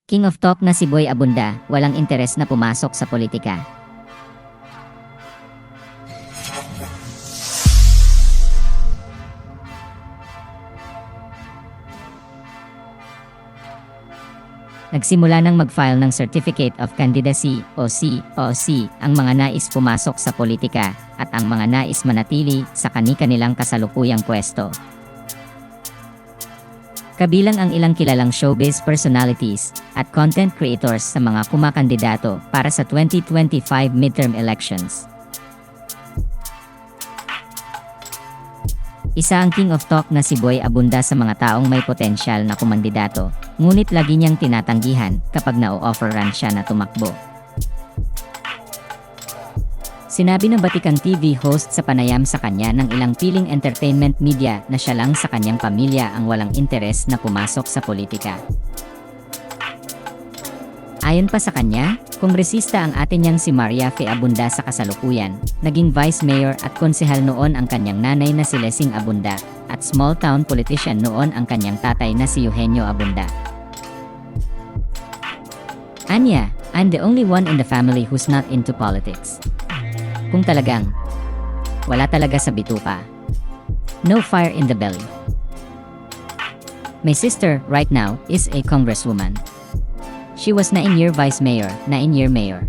King of Talk na si Boy Abunda, walang interes na pumasok sa politika. Nagsimula nang mag-file ng Certificate of Candidacy o COC ang mga nais pumasok sa politika at ang mga nais manatili sa kani-kanilang kasalukuyang pwesto. Kabilang ang ilang kilalang showbiz personalities at content creators sa mga kumakandidato para sa 2025 midterm elections. Isa ang King of Talk na si Boy Abunda sa mga taong may potensyal na kumandidato, ngunit lagi niyang tinatanggihan kapag na-o-offeran siya na tumakbo. Sinabi ng batikang TV host sa panayam sa kanya ng ilang piling entertainment media na siya lang sa kanyang pamilya ang walang interes na pumasok sa politika. Ayon pa sa kanya, kongresista ang ate niyang si Maria Fe Abunda sa kasalukuyan, naging vice mayor at konsehal noon ang kanyang nanay na si Lesing Abunda, at small town politician noon ang kanyang tatay na si Eugenio Abunda. Anya, I'm the only one in the family who's not into politics. Kung talagang wala talaga sa bituka. No fire in the belly. My sister, right now, is a congresswoman. She was 9-year vice mayor, 9-year mayor.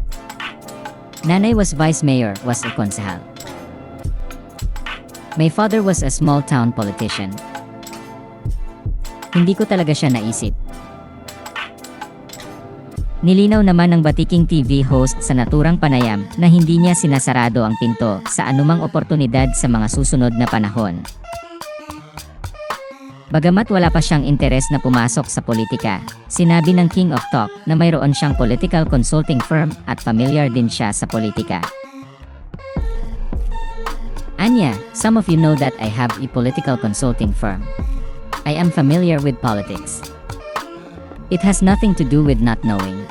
Nanay was vice mayor, was a konsehal. My father was a small town politician. Hindi ko talaga siya naisip. Nilinaw naman ng batiking TV host sa naturang panayam na hindi niya sinasarado ang pinto sa anumang oportunidad sa mga susunod na panahon. Bagamat wala pa siyang interes na pumasok sa politika, sinabi ng King of Talk na mayroon siyang political consulting firm at familiar din siya sa politika. Anya, some of you know that I have a political consulting firm. I am familiar with politics. It has nothing to do with not knowing.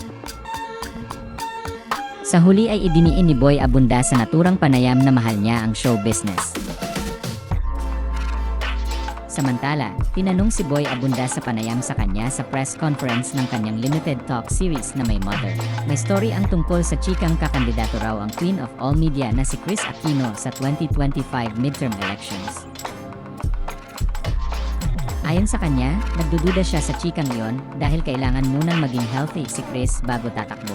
Sa huli ay idiniin ni Boy Abunda sa naturang panayam na mahal niya ang show business. Samantala, tinanong si Boy Abunda sa panayam sa kanya sa press conference ng kanyang limited talk series na May Mother. May story ang tungkol sa chikang kakandidato raw ang queen of all media na si Kris Aquino sa 2025 midterm elections. Ayon sa kanya, nagdududa siya sa chikang iyon dahil kailangan munang maging healthy si Kris bago tatakbo.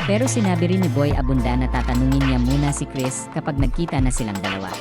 Pero sinabi rin ni Boy Abunda na tatanungin niya muna si Kris kapag nagkita na silang dalawa.